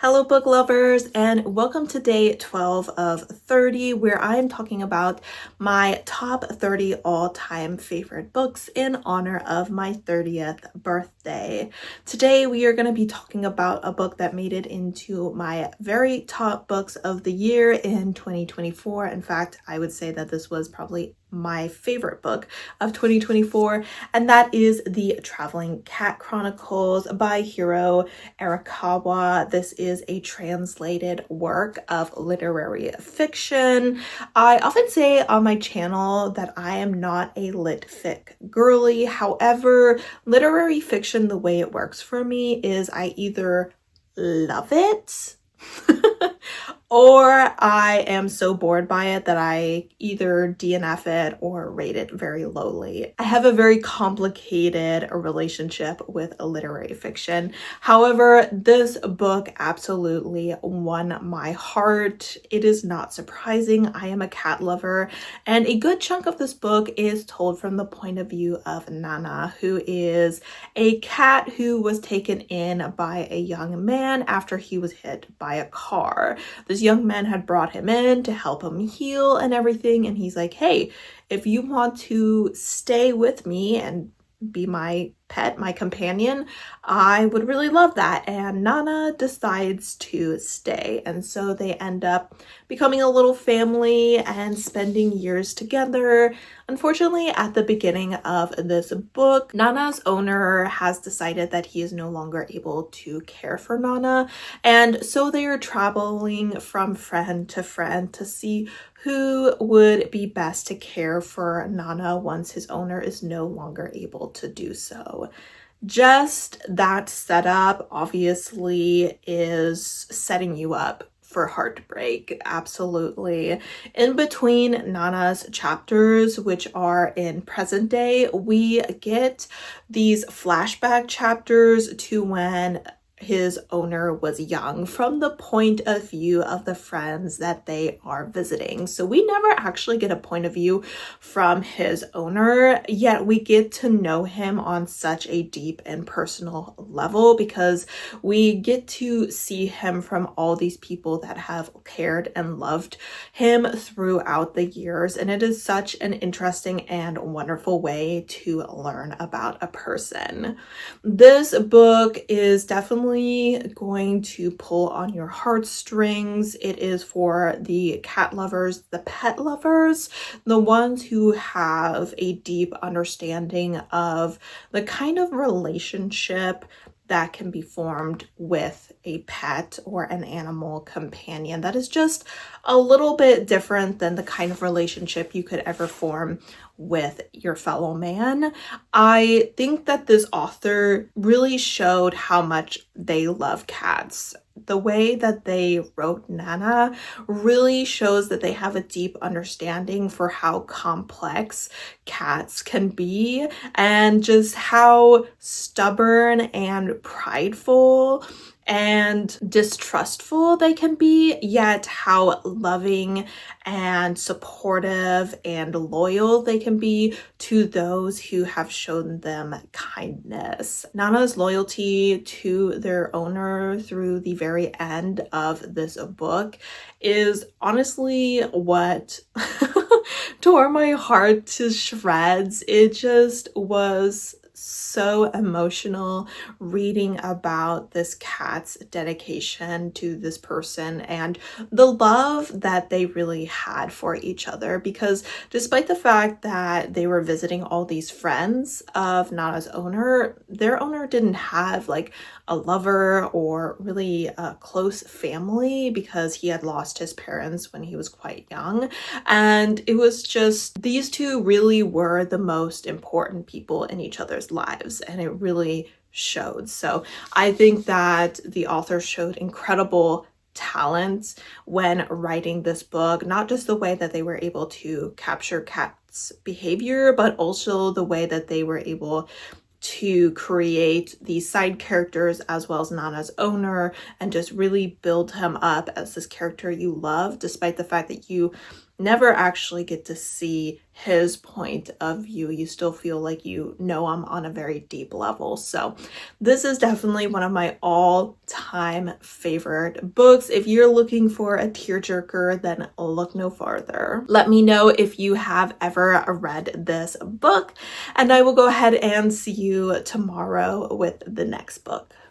Hello, book lovers, and welcome to day 12 of 30, where I am talking about my top 30 all-time favorite books in honor of my 30th birthday. Today, we are going to be talking about a book that made it into my very top books of the year in 2024. In fact, I would say that this was probably my favorite book of 2024, and that is The Traveling Cat Chronicles by Hiro Arakawa. This is a translated work of literary fiction. I often say on my channel that I am not a lit fic girly. However, literary fiction, the way it works for me is I either love it or I am so bored by it that I either DNF it or rate it very lowly. I have a very complicated relationship with literary fiction. However, this book absolutely won my heart. It is not surprising. I am a cat lover, and a good chunk of this book is told from the point of view of Nana, who is a cat who was taken in by a young man after he was hit by a car. This young man had brought him in to help him heal and everything, and he's like, hey, if you want to stay with me and be my pet, my companion, I would really love that. And Nana decides to stay, and so they end up becoming a little family and spending years together. Unfortunately, at the beginning of this book, Nana's owner has decided that he is no longer able to care for Nana, and so they are traveling from friend to see who would be best to care for Nana once his owner is no longer able to do so. Just that setup obviously is setting you up for heartbreak, absolutely. In between Nana's chapters, which are in present day, we get these flashback chapters to when his owner was young from the point of view of the friends that they are visiting. So we never actually get a point of view from his owner, yet we get to know him on such a deep and personal level because we get to see him from all these people that have cared and loved him throughout the years. And it is such an interesting and wonderful way to learn about a person. This book is definitely going to pull on your heartstrings. It is for the cat lovers, the pet lovers, the ones who have a deep understanding of the kind of relationship that can be formed with a pet or an animal companion that is just a little bit different than the kind of relationship you could ever form with your fellow man. I think that this author really showed how much they love cats. The way that they wrote Nana really shows that they have a deep understanding for how complex cats can be and just how stubborn and prideful and distrustful they can be, yet how loving and supportive and loyal they can be to those who have shown them kindness. Nana's loyalty to their owner through the very end of this book is honestly what tore my heart to shreds. It just was so emotional reading about this cat's dedication to this person and the love that they really had for each other, because despite the fact that they were visiting all these friends of Nana's owner, their owner didn't have like a lover or really a close family because he had lost his parents when he was quite young. And it was just, these two really were the most important people in each other's lives, and it really showed. So I think that the author showed incredible talent when writing this book, not just the way that they were able to capture cats' behavior, but also the way that they were able to create these side characters as well as Nana's owner and just really build him up as this character you love, despite the fact that you never actually get to see his point of view. You still feel like you know him on a very deep level. So this is definitely one of my all-time favorite books. If you're looking for a tearjerker, then look no farther. Let me know if you have ever read this book, and I will go ahead and see you tomorrow with the next book.